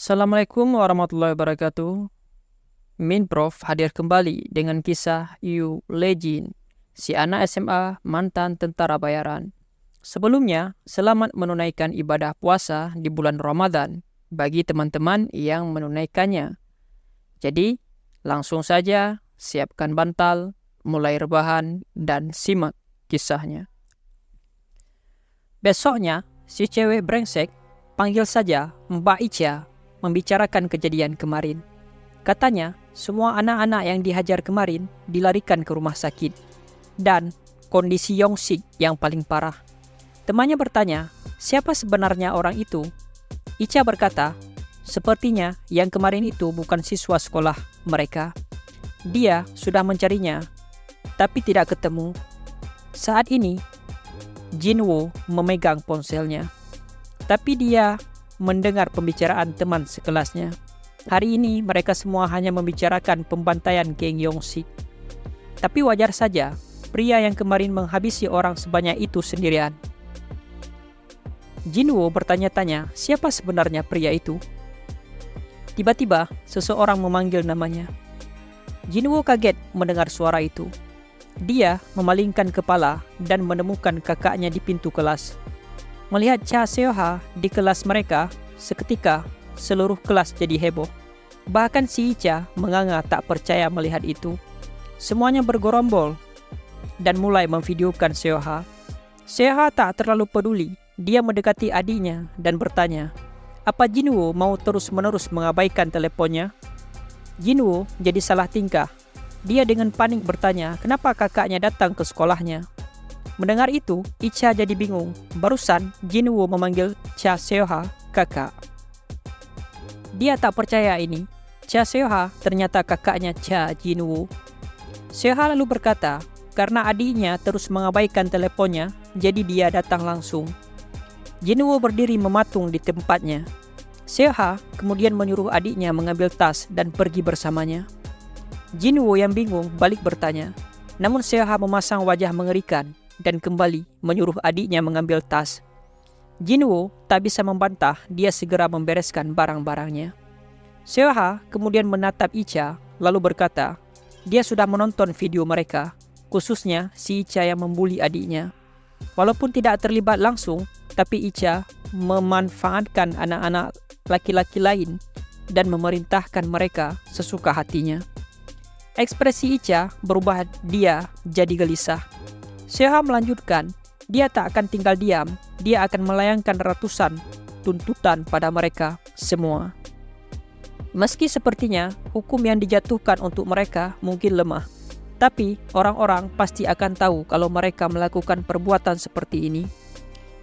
Assalamualaikum warahmatullahi wabarakatuh. Min Prof hadir kembali dengan kisah Yu Legend, si anak SMA mantan tentara bayaran. Sebelumnya, selamat menunaikan ibadah puasa di bulan Ramadan bagi teman-teman yang menunaikannya. Jadi, langsung saja siapkan bantal, mulai rebahan, dan simak kisahnya. Besoknya, si cewek brengsek, panggil saja Mbak Ica, membicarakan kejadian kemarin. Katanya, semua anak-anak yang dihajar kemarin dilarikan ke rumah sakit. Dan kondisi Yongsik yang paling parah. Temannya bertanya, siapa sebenarnya orang itu? Ica berkata, sepertinya yang kemarin itu bukan siswa sekolah mereka. Dia sudah mencarinya, tapi tidak ketemu. Saat ini, Jinwoo memegang ponselnya. Tapi dia mendengar pembicaraan teman sekelasnya. Hari ini mereka semua hanya membicarakan pembantaian geng Yongsik. Tapi wajar saja, pria yang kemarin menghabisi orang sebanyak itu sendirian. Jinwoo bertanya-tanya, siapa sebenarnya pria itu? Tiba-tiba, seseorang memanggil namanya. Jinwoo kaget mendengar suara itu. Dia memalingkan kepala dan menemukan kakaknya di pintu kelas. Melihat Cha Seoha di kelas mereka, seketika seluruh kelas jadi heboh. Bahkan si Ica menganga tak percaya melihat itu. Semuanya bergerombol dan mulai memvideokan Seoha. Seoha tak terlalu peduli. Dia mendekati adiknya dan bertanya, apa Jinwoo mau terus-menerus mengabaikan teleponnya? Jinwoo jadi salah tingkah. Dia dengan panik bertanya, kenapa kakaknya datang ke sekolahnya? Mendengar itu, Ica jadi bingung. Barusan, Jinwoo memanggil Cha Seoha kakak. Dia tak percaya ini. Cha Seoha ternyata kakaknya Cha Jinwoo. Seoha lalu berkata, karena adiknya terus mengabaikan teleponnya, jadi dia datang langsung. Jinwoo berdiri mematung di tempatnya. Seoha kemudian menyuruh adiknya mengambil tas dan pergi bersamanya. Jinwoo yang bingung balik bertanya, namun Seoha memasang wajah mengerikan dan kembali menyuruh adiknya mengambil tas. Jinwoo tak bisa membantah, dia segera membereskan barang-barangnya. Seoha kemudian menatap Ica lalu berkata, dia sudah menonton video mereka, khususnya si Ica yang membuli adiknya. Walaupun tidak terlibat langsung, tapi Ica memanfaatkan anak-anak laki-laki lain dan memerintahkan mereka sesuka hatinya. Ekspresi Ica berubah, dia jadi gelisah. Seoha melanjutkan, dia tak akan tinggal diam, dia akan melayangkan ratusan tuntutan pada mereka semua. Meski sepertinya hukum yang dijatuhkan untuk mereka mungkin lemah, tapi orang-orang pasti akan tahu kalau mereka melakukan perbuatan seperti ini.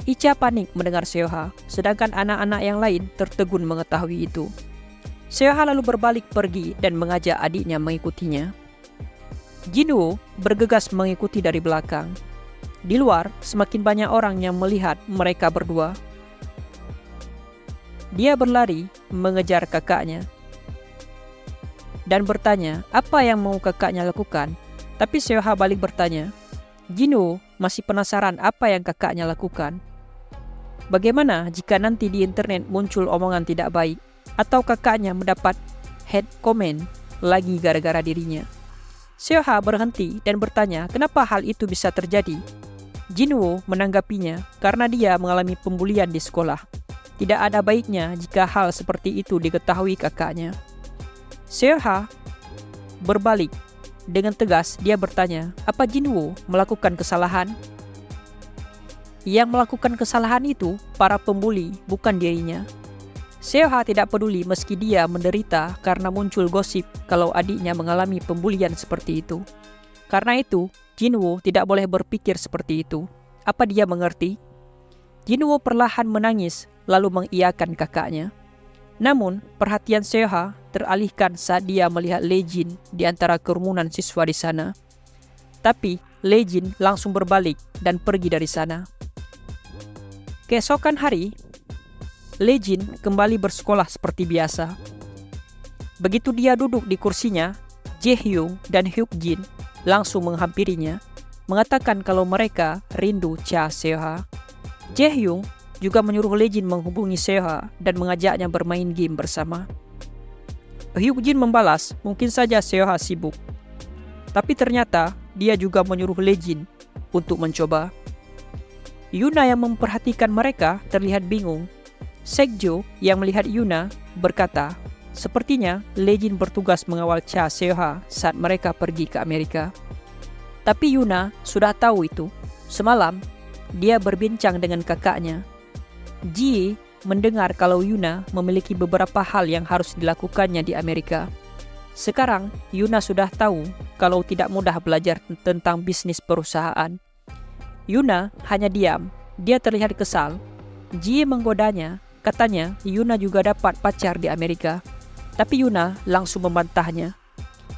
Ica panik mendengar Seoha, sedangkan anak-anak yang lain tertegun mengetahui itu. Seoha lalu berbalik pergi dan mengajak adiknya mengikutinya. Jinwoo bergegas mengikuti dari belakang. Di luar, semakin banyak orang yang melihat mereka berdua. Dia berlari mengejar kakaknya dan bertanya apa yang mau kakaknya lakukan. Tapi Seoha balik bertanya, Jinwoo masih penasaran apa yang kakaknya lakukan. Bagaimana jika nanti di internet muncul omongan tidak baik atau kakaknya mendapat hate comment lagi gara-gara dirinya? Seoha berhenti dan bertanya kenapa hal itu bisa terjadi. Jinwoo menanggapinya karena dia mengalami pembulian di sekolah. Tidak ada baiknya jika hal seperti itu diketahui kakaknya. Seoha berbalik dengan tegas, dia bertanya, apa Jinwoo melakukan kesalahan? Yang melakukan kesalahan itu para pembuli, bukan dirinya. Seoha tidak peduli meski dia menderita karena muncul gosip kalau adiknya mengalami pembulian seperti itu. Karena itu, Jinwoo tidak boleh berpikir seperti itu. Apa dia mengerti? Jinwoo perlahan menangis lalu mengiyakan kakaknya. Namun, perhatian Seoha teralihkan saat dia melihat Legend di antara kerumunan siswa di sana. Tapi, Legend langsung berbalik dan pergi dari sana. Keesokan hari, Legend kembali bersekolah seperti biasa. Begitu dia duduk di kursinya, Jaehyung dan Hyukjin langsung menghampirinya, mengatakan kalau mereka rindu Cha Seoha. Jaehyung juga menyuruh Lee-jin menghubungi Seo-ha dan mengajaknya bermain game bersama. Hyuk-jin membalas, mungkin saja Seo-ha sibuk. Tapi ternyata dia juga menyuruh Lee-jin untuk mencoba. Yuna yang memperhatikan mereka terlihat bingung. Sekjo yang melihat Yuna berkata, sepertinya Lee-jin bertugas mengawal Cha Seo-ha saat mereka pergi ke Amerika. Tapi Yuna sudah tahu itu. Semalam, dia berbincang dengan kakaknya. Ji mendengar kalau Yuna memiliki beberapa hal yang harus dilakukannya di Amerika. Sekarang, Yuna sudah tahu kalau tidak mudah belajar tentang bisnis perusahaan. Yuna hanya diam. Dia terlihat kesal. Ji menggodanya. Katanya Yuna juga dapat pacar di Amerika. Tapi Yuna langsung membantahnya.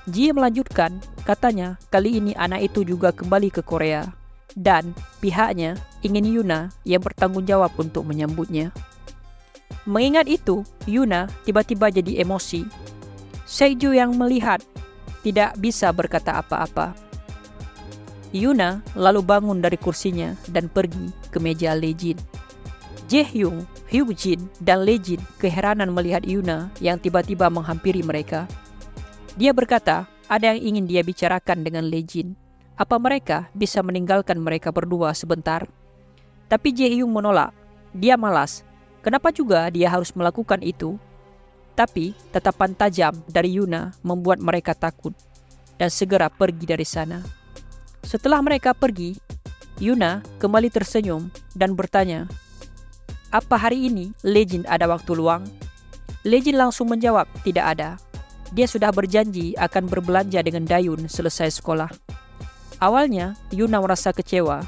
Ji melanjutkan. Katanya kali ini anak itu juga kembali ke Korea. Dan pihaknya ingin Yuna yang bertanggung jawab untuk menyambutnya. Mengingat itu, Yuna tiba-tiba jadi emosi. Sekjo yang melihat tidak bisa berkata apa-apa. Yuna lalu bangun dari kursinya dan pergi ke meja Lee-jin. Jae-hyung, Hyuk-jin, dan Lee-jin keheranan melihat Yuna yang tiba-tiba menghampiri mereka. Dia berkata ada yang ingin dia bicarakan dengan Lee-jin. Apa mereka bisa meninggalkan mereka berdua sebentar? Tapi Jae-hyung menolak. Dia malas. Kenapa juga dia harus melakukan itu? Tapi tatapan tajam dari Yuna membuat mereka takut dan segera pergi dari sana. Setelah mereka pergi, Yuna kembali tersenyum dan bertanya, apa hari ini Lee-jin ada waktu luang? Lee-jin langsung menjawab, tidak ada. Dia sudah berjanji akan berbelanja dengan Dayun selesai sekolah. Awalnya, Yuna merasa kecewa.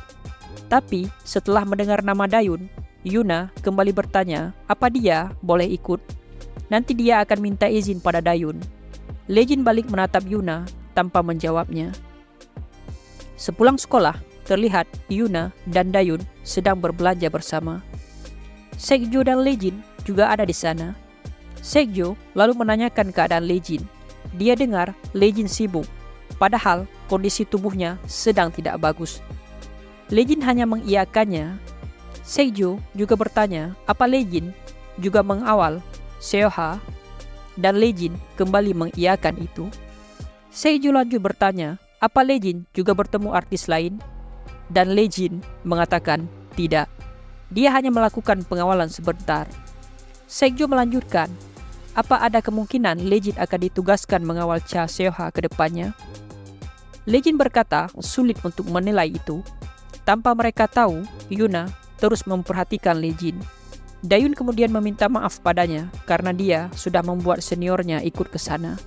Tapi setelah mendengar nama Dayun, Yuna kembali bertanya, apa dia boleh ikut? Nanti dia akan minta izin pada Dayun. Lee-jin balik menatap Yuna tanpa menjawabnya. Sepulang sekolah, terlihat Yuna dan Dayun sedang berbelanja bersama. Sekjo dan Lee-jin juga ada di sana. Sekjo lalu menanyakan keadaan Lee-jin. Dia dengar Lee-jin sibuk, padahal kondisi tubuhnya sedang tidak bagus. Lee-jin hanya mengiyakannya. Sekjo juga bertanya, apa Lee-jin juga mengawal Seo-ha? Dan Lee-jin kembali mengiyakan itu. Sekjo lanjut bertanya, apa Lee-jin juga bertemu artis lain? Dan Lee-jin mengatakan tidak. Dia hanya melakukan pengawalan sebentar. Sekjo melanjutkan, apa ada kemungkinan Lee-jin akan ditugaskan mengawal Cha Seo-ha ke depannya? Lee-jin berkata sulit untuk menilai itu. Tanpa mereka tahu, Yuna terus memperhatikan Lee-jin. Dayun kemudian meminta maaf padanya karena dia sudah membuat seniornya ikut ke sana.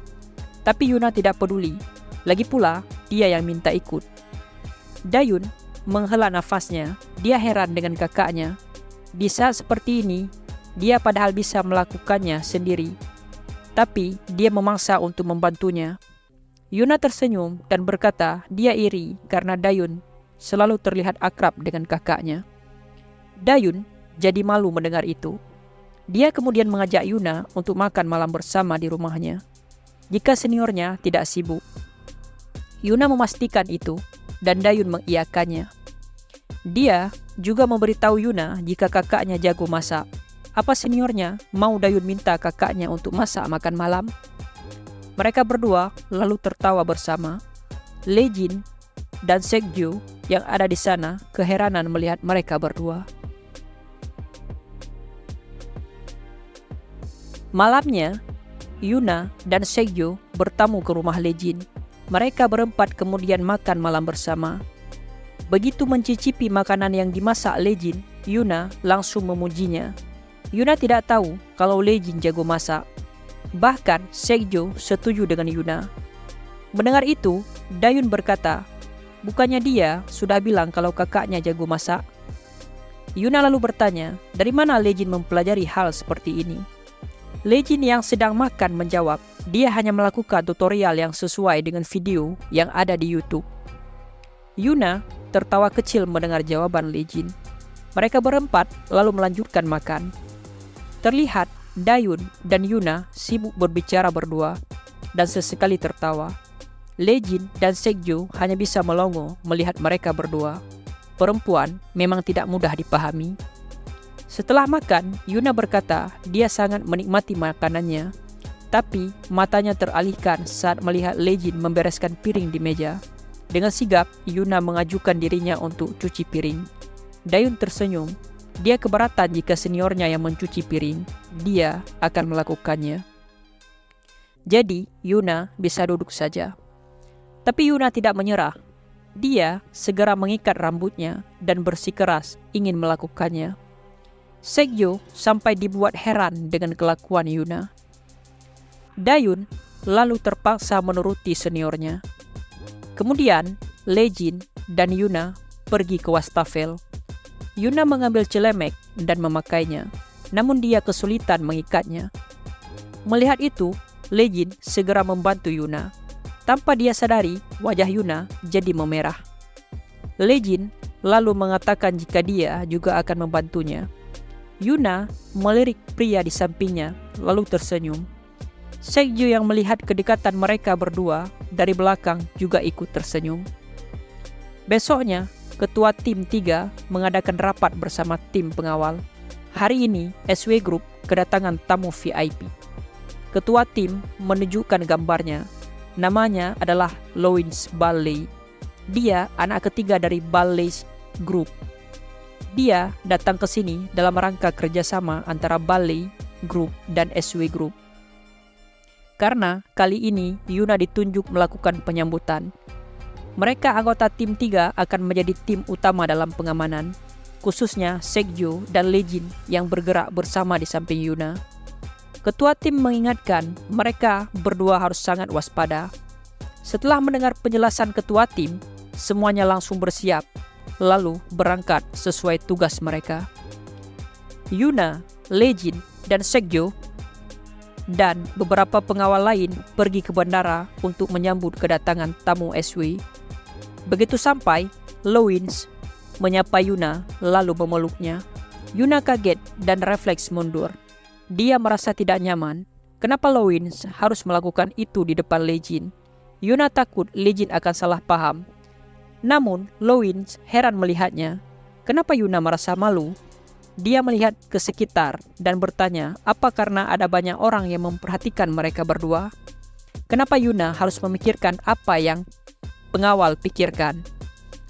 Tapi Yuna tidak peduli. Lagi pula, dia yang minta ikut. Dayun menghela nafasnya. Dia heran dengan kakaknya. Di saat seperti ini, dia padahal bisa melakukannya sendiri. Tapi dia memaksa untuk membantunya. Yuna tersenyum dan berkata dia iri karena Dayun selalu terlihat akrab dengan kakaknya. Dayun jadi malu mendengar itu. Dia kemudian mengajak Yuna untuk makan malam bersama di rumahnya. Jika seniornya tidak sibuk. Yuna memastikan itu dan Dayun mengiyakannya. Dia juga memberitahu Yuna jika kakaknya jago masak. Apa seniornya mau Dayun minta kakaknya untuk masak makan malam? Mereka berdua lalu tertawa bersama. Lee-jin dan Sekjo yang ada di sana keheranan melihat mereka berdua. Malamnya, Yuna dan Sekjo bertamu ke rumah Lee-jin. Mereka berempat kemudian makan malam bersama. Begitu mencicipi makanan yang dimasak Lee-jin, Yuna langsung memujinya. Yuna tidak tahu kalau Lee-jin jago masak. Bahkan Sekjo setuju dengan Yuna. Mendengar itu, Dayun berkata, bukannya dia sudah bilang kalau kakaknya jago masak? Yuna lalu bertanya, dari mana Lee-jin mempelajari hal seperti ini? Lee-jin yang sedang makan menjawab, dia hanya melakukan tutorial yang sesuai dengan video yang ada di YouTube. Yuna tertawa kecil mendengar jawaban Lee-jin. Mereka berempat lalu melanjutkan makan. Terlihat Dayun dan Yuna sibuk berbicara berdua dan sesekali tertawa. Lee-jin dan Sekjo hanya bisa melongo melihat mereka berdua. Perempuan memang tidak mudah dipahami. Setelah makan, Yuna berkata dia sangat menikmati makanannya, tapi matanya teralihkan saat melihat Lejin membereskan piring di meja. Dengan sigap, Yuna mengajukan dirinya untuk cuci piring. Dayun tersenyum. Dia keberatan jika seniornya yang mencuci piring. Dia akan melakukannya. Jadi, Yuna bisa duduk saja. Tapi Yuna tidak menyerah. Dia segera mengikat rambutnya dan bersikeras ingin melakukannya. Segyo sampai dibuat heran dengan kelakuan Yuna. Dayun lalu terpaksa menuruti seniornya. Kemudian, Lejin dan Yuna pergi ke wastafel. Yuna mengambil celemek dan memakainya, namun dia kesulitan mengikatnya. Melihat itu, Lejin segera membantu Yuna. Tanpa dia sadari, wajah Yuna jadi memerah. Lejin lalu mengatakan jika dia juga akan membantunya. Yuna melirik pria di sampingnya, lalu tersenyum. Segyo yang melihat kedekatan mereka berdua dari belakang juga ikut tersenyum. Besoknya, Ketua Tim 3 mengadakan rapat bersama tim pengawal. Hari ini, SW Group kedatangan tamu VIP. Ketua tim menunjukkan gambarnya. Namanya adalah Loins Ballet. Dia anak ketiga dari Ballet Group. Dia datang ke sini dalam rangka kerjasama antara Ballet Group dan SW Group. Karena kali ini Yuna ditunjuk melakukan penyambutan. Mereka anggota tim 3 akan menjadi tim utama dalam pengamanan, khususnya Segyo dan Lejin yang bergerak bersama di samping Yuna. Ketua tim mengingatkan mereka berdua harus sangat waspada. Setelah mendengar penjelasan ketua tim, semuanya langsung bersiap, lalu berangkat sesuai tugas mereka. Yuna, Lejin, dan Segyo dan beberapa pengawal lain pergi ke bandara untuk menyambut kedatangan tamu SW. Begitu sampai, Loins menyapa Yuna lalu memeluknya. Yuna kaget dan refleks mundur. Dia merasa tidak nyaman. Kenapa Loins harus melakukan itu di depan Lejin? Yuna takut Lejin akan salah paham. Namun, Loins heran melihatnya. Kenapa Yuna merasa malu? Dia melihat ke sekitar dan bertanya, apa karena ada banyak orang yang memperhatikan mereka berdua? Kenapa Yuna harus memikirkan apa yang pengawal pikirkan?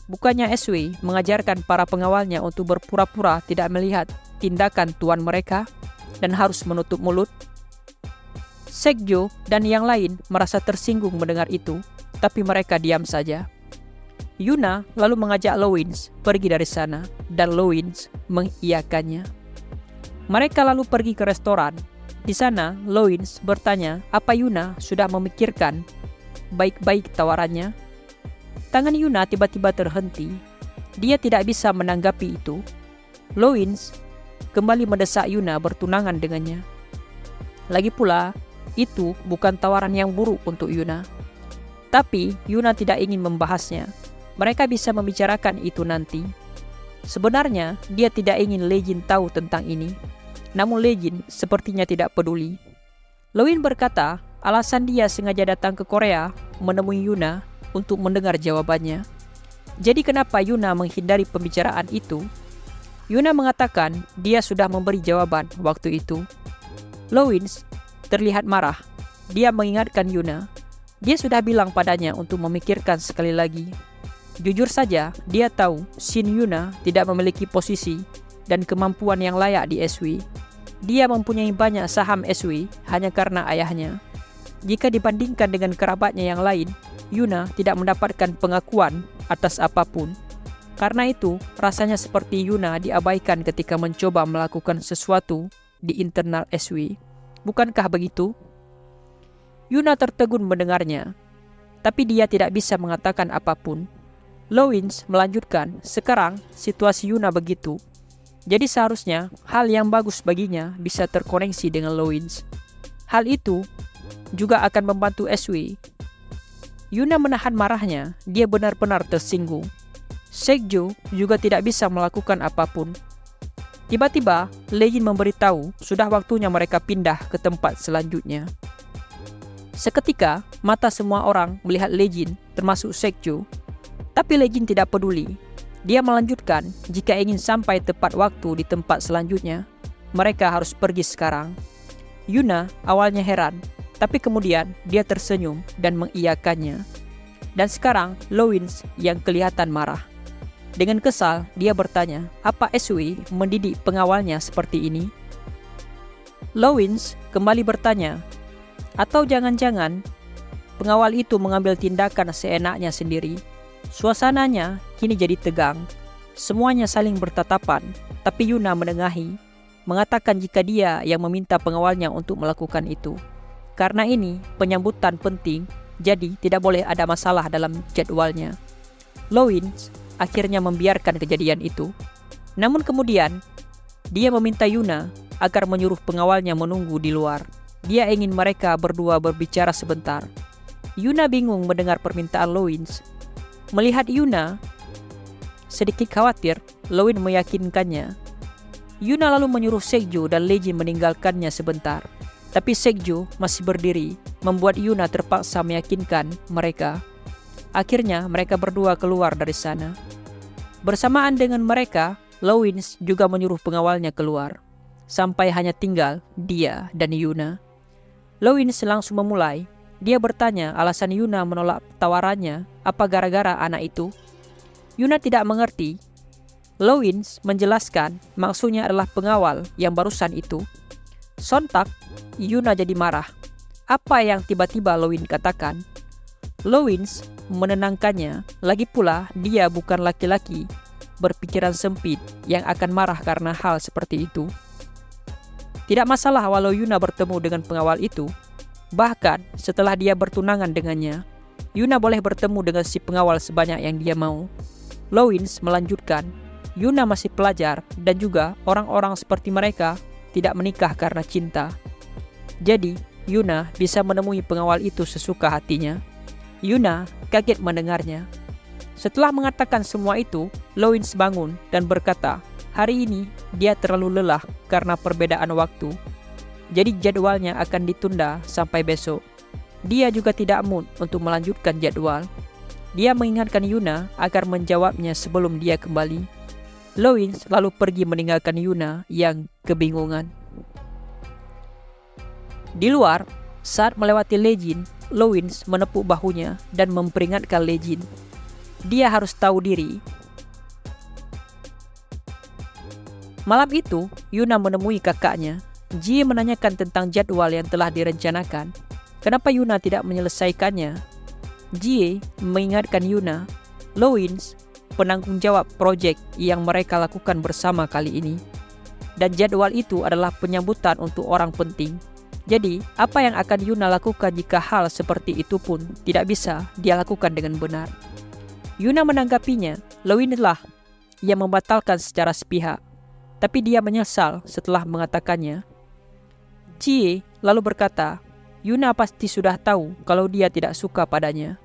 Bukannya SW mengajarkan para pengawalnya untuk berpura-pura tidak melihat tindakan tuan mereka dan harus menutup mulut? Segyo dan yang lain merasa tersinggung mendengar itu, tapi mereka diam saja. Yuna lalu mengajak Loins pergi dari sana dan Loins mengiyakannya. Mereka lalu pergi ke restoran. Di sana, Loins bertanya apa Yuna sudah memikirkan baik-baik tawarannya. Tangan Yuna tiba-tiba terhenti. Dia tidak bisa menanggapi itu. Loins kembali mendesak Yuna bertunangan dengannya. Lagi pula, itu bukan tawaran yang buruk untuk Yuna. Tapi Yuna tidak ingin membahasnya. Mereka bisa membicarakan itu nanti. Sebenarnya, dia tidak ingin Lejin tahu tentang ini. Namun Lejin sepertinya tidak peduli. Loin berkata, alasan dia sengaja datang ke Korea menemui Yuna untuk mendengar jawabannya. Jadi kenapa Yuna menghindari pembicaraan itu? Yuna mengatakan dia sudah memberi jawaban waktu itu. Loins terlihat marah. Dia mengingatkan Yuna. Dia sudah bilang padanya untuk memikirkan sekali lagi. Jujur saja, dia tahu Shin Yuna tidak memiliki posisi dan kemampuan yang layak di SW. Dia mempunyai banyak saham SW hanya karena ayahnya. Jika dibandingkan dengan kerabatnya yang lain, Yuna tidak mendapatkan pengakuan atas apapun. Karena itu, rasanya seperti Yuna diabaikan ketika mencoba melakukan sesuatu di internal SW. Bukankah begitu? Yuna tertegun mendengarnya, tapi dia tidak bisa mengatakan apapun. Loins melanjutkan, sekarang situasi Yuna begitu. Jadi seharusnya hal yang bagus baginya bisa terkoneksi dengan Loins. Hal itu juga akan membantu SW. Yuna menahan marahnya, dia benar-benar tersinggung. Segyo juga tidak bisa melakukan apapun. Tiba-tiba, Lejin memberitahu sudah waktunya mereka pindah ke tempat selanjutnya. Seketika, mata semua orang melihat Lejin, termasuk Segyo. Tapi Lejin tidak peduli. Dia melanjutkan, jika ingin sampai tepat waktu di tempat selanjutnya, mereka harus pergi sekarang. Yuna awalnya heran, tapi kemudian dia tersenyum dan mengiyakannya. Dan sekarang Lawins yang kelihatan marah. Dengan kesal, dia bertanya, apa SW mendidik pengawalnya seperti ini? Lawins kembali bertanya, atau jangan-jangan pengawal itu mengambil tindakan seenaknya sendiri. Suasananya kini jadi tegang. Semuanya saling bertatapan, tapi Yuna menengahi, mengatakan jika dia yang meminta pengawalnya untuk melakukan itu. Karena ini penyambutan penting, jadi tidak boleh ada masalah dalam jadwalnya. Lawins akhirnya membiarkan kejadian itu. Namun kemudian, dia meminta Yuna agar menyuruh pengawalnya menunggu di luar. Dia ingin mereka berdua berbicara sebentar. Yuna bingung mendengar permintaan Lawins. Melihat Yuna sedikit khawatir, Lawins meyakinkannya. Yuna lalu menyuruh Sekju dan Lejin meninggalkannya sebentar. Tapi Sekju masih berdiri, membuat Yuna terpaksa meyakinkan mereka. Akhirnya mereka berdua keluar dari sana. Bersamaan dengan mereka, Lawins juga menyuruh pengawalnya keluar. Sampai hanya tinggal dia dan Yuna. Lawins langsung memulai. Dia bertanya alasan Yuna menolak tawarannya, apa gara-gara anak itu. Yuna tidak mengerti. Lawins menjelaskan maksudnya adalah pengawal yang barusan itu. Sontak, Yuna jadi marah. Apa yang tiba-tiba Lawins katakan? Lawins menenangkannya, lagi pula dia bukan laki-laki berpikiran sempit yang akan marah karena hal seperti itu. Tidak masalah walau Yuna bertemu dengan pengawal itu. Bahkan setelah dia bertunangan dengannya, Yuna boleh bertemu dengan si pengawal sebanyak yang dia mau. Lawins melanjutkan, Yuna masih pelajar dan juga orang-orang seperti mereka tidak menikah karena cinta. Jadi, Yuna bisa menemui pengawal itu sesuka hatinya. Yuna kaget mendengarnya. Setelah mengatakan semua itu, Lawins bangun dan berkata, hari ini dia terlalu lelah karena perbedaan waktu. Jadi jadwalnya akan ditunda sampai besok. Dia juga tidak mood untuk melanjutkan jadwal. Dia mengingatkan Yuna agar menjawabnya sebelum dia kembali. Lawins lalu pergi meninggalkan Yuna yang kebingungan. Di luar, saat melewati Lejin, Lawins menepuk bahunya dan memperingatkan Lejin. Dia harus tahu diri. Malam itu, Yuna menemui kakaknya. Jie menanyakan tentang jadwal yang telah direncanakan. Kenapa Yuna tidak menyelesaikannya? Jie mengingatkan Yuna, Lawins penanggung jawab proyek yang mereka lakukan bersama kali ini. Dan jadwal itu adalah penyambutan untuk orang penting. Jadi, apa yang akan Yuna lakukan jika hal seperti itu pun tidak bisa dia lakukan dengan benar? Yuna menanggapinya, Lawins lah yang membatalkan secara sepihak. Tapi dia menyesal setelah mengatakannya. Jie lalu berkata, Yuna pasti sudah tahu kalau dia tidak suka padanya.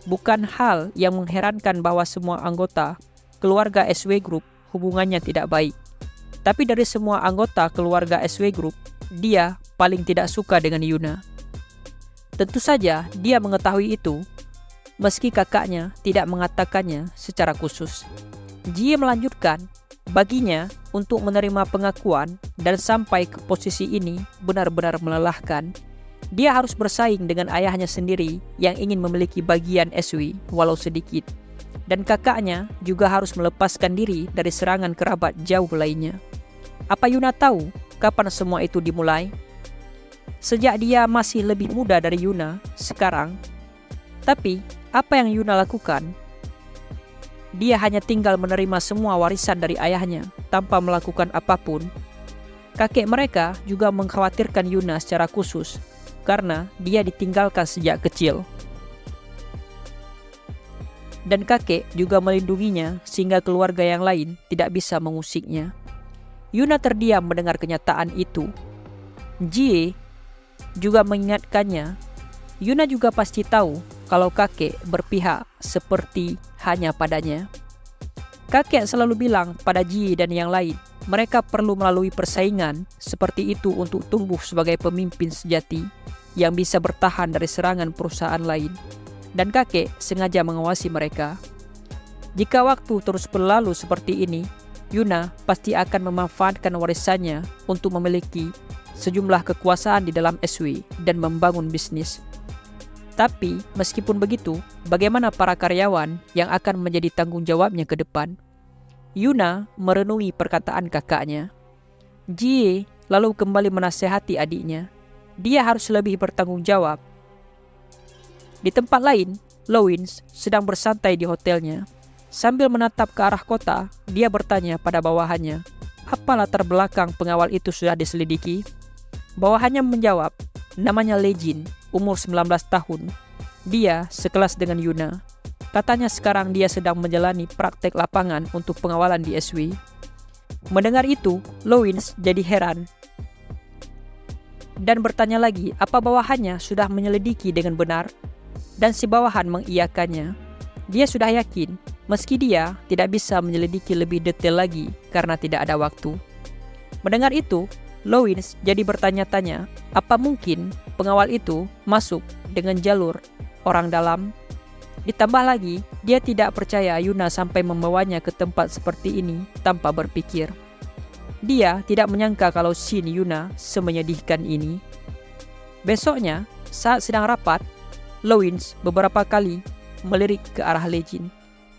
Bukan hal yang mengherankan bahwa semua anggota keluarga SW Group hubungannya tidak baik. Tapi dari semua anggota keluarga SW Group, dia paling tidak suka dengan Yuna. Tentu saja dia mengetahui itu, meski kakaknya tidak mengatakannya secara khusus. Jie melanjutkan, baginya untuk menerima pengakuan dan sampai ke posisi ini benar-benar melelahkan. Dia harus bersaing dengan ayahnya sendiri yang ingin memiliki bagian SW walau sedikit. Dan kakaknya juga harus melepaskan diri dari serangan kerabat jauh lainnya. Apa Yuna tahu kapan semua itu dimulai? Sejak dia masih lebih muda dari Yuna sekarang. Tapi apa yang Yuna lakukan? Dia hanya tinggal menerima semua warisan dari ayahnya tanpa melakukan apapun. Kakek mereka juga mengkhawatirkan Yuna secara khusus karena dia ditinggalkan sejak kecil. Dan kakek juga melindunginya sehingga keluarga yang lain tidak bisa mengusiknya. Yuna terdiam mendengar kenyataan itu. Jie juga mengingatkannya, Yuna juga pasti tahu kalau kakek berpihak seperti hanya padanya. Kakek selalu bilang pada Jie dan yang lain, mereka perlu melalui persaingan seperti itu untuk tumbuh sebagai pemimpin sejati yang bisa bertahan dari serangan perusahaan lain. Dan kakek sengaja mengawasi mereka. Jika waktu terus berlalu seperti ini, Yuna pasti akan memanfaatkan warisannya untuk memiliki sejumlah kekuasaan di dalam SW dan membangun bisnis. Tapi meskipun begitu, bagaimana para karyawan yang akan menjadi tanggung jawabnya ke depan? Yuna merenungi perkataan kakaknya. Jie lalu kembali menasehati adiknya. Dia harus lebih bertanggung jawab. Di tempat lain, Lowins sedang bersantai di hotelnya. Sambil menatap ke arah kota, dia bertanya pada bawahannya, apa latar belakang pengawal itu sudah diselidiki? Bawahannya menjawab, namanya Legin, umur 19 tahun. Dia sekelas dengan Yuna. Katanya sekarang dia sedang menjalani praktek lapangan untuk pengawalan di SW. Mendengar itu, Lowins jadi heran dan bertanya lagi apa bawahannya sudah menyelidiki dengan benar, dan si bawahan mengiyakannya. Dia sudah yakin, meski dia tidak bisa menyelidiki lebih detail lagi karena tidak ada waktu. Mendengar itu, Lowins jadi bertanya-tanya, apa mungkin pengawal itu masuk dengan jalur orang dalam? Ditambah lagi, dia tidak percaya Yuna sampai membawanya ke tempat seperti ini tanpa berpikir. Dia tidak menyangka kalau scene Yuna semenyedihkan ini. Besoknya, saat sedang rapat, Lowins beberapa kali melirik ke arah Legin.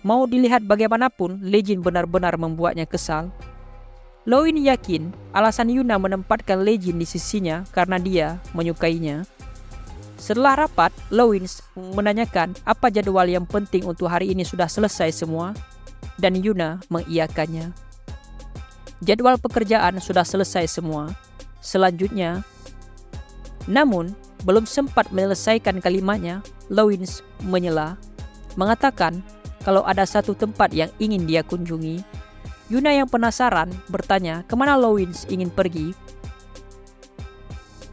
Mau dilihat bagaimanapun, Legin benar-benar membuatnya kesal. Lowins yakin alasan Yuna menempatkan Legin di sisinya karena dia menyukainya. Setelah rapat, Lowins menanyakan apa jadwal yang penting untuk hari ini sudah selesai semua, dan Yuna mengiyakannya. Jadwal pekerjaan sudah selesai semua. Selanjutnya, namun belum sempat menyelesaikan kalimatnya, Lowins menyela, mengatakan kalau ada satu tempat yang ingin dia kunjungi. Yuna yang penasaran bertanya kemana Lowins ingin pergi.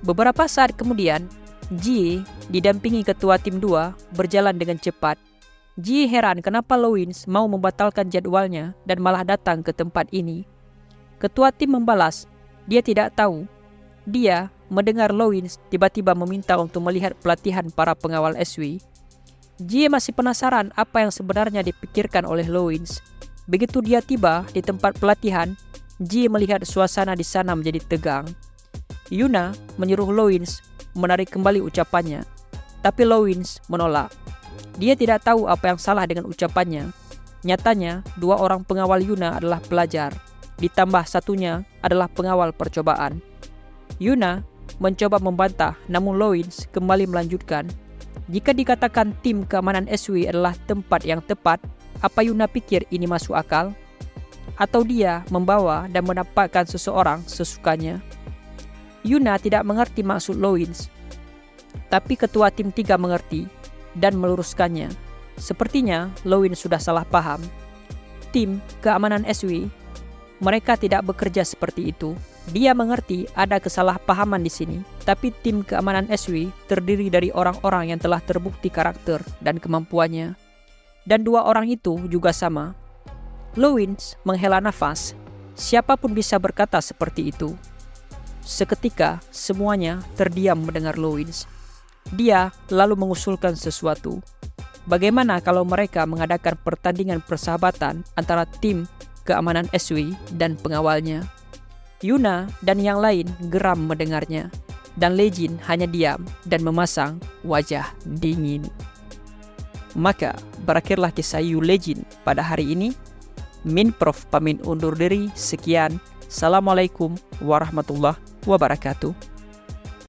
Beberapa saat kemudian, Jie didampingi ketua tim 2 berjalan dengan cepat. Jie heran kenapa Lowins mau membatalkan jadwalnya dan malah datang ke tempat ini. Ketua tim membalas, dia tidak tahu. Dia mendengar Lowins tiba-tiba meminta untuk melihat pelatihan para pengawal SW. Jie masih penasaran apa yang sebenarnya dipikirkan oleh Lowins. Begitu dia tiba di tempat pelatihan, Jie melihat suasana di sana menjadi tegang. Yuna menyuruh Lowins menarik kembali ucapannya, tapi Lowins menolak. Dia tidak tahu apa yang salah dengan ucapannya. Nyatanya, 2 orang pengawal Yuna adalah pelajar, ditambah satunya adalah pengawal percobaan. Yuna mencoba membantah, namun Lowins kembali melanjutkan. Jika dikatakan tim keamanan SW adalah tempat yang tepat, apa Yuna pikir ini masuk akal? Atau dia membawa dan mendapatkan seseorang sesukanya? Yuna tidak mengerti maksud Lowins, tapi ketua tim 3 mengerti dan meluruskannya. Sepertinya Lowins sudah salah paham. Tim keamanan SW, mereka tidak bekerja seperti itu. Dia mengerti ada kesalahpahaman di sini, tapi tim keamanan SW terdiri dari orang-orang yang telah terbukti karakter dan kemampuannya. Dan 2 orang itu juga sama. Lowins menghela nafas. Siapapun bisa berkata seperti itu. Seketika semuanya terdiam mendengar Lowins. Dia lalu mengusulkan sesuatu. Bagaimana kalau mereka mengadakan pertandingan persahabatan antara tim keamanan SW dan pengawalnya? Yuna dan yang lain geram mendengarnya, dan Legin hanya diam dan memasang wajah dingin. Maka berakhirlah kisah Yu Legin pada hari ini. Min Prof pamit undur diri. Sekian. Assalamualaikum warahmatullahi wabarakatuh.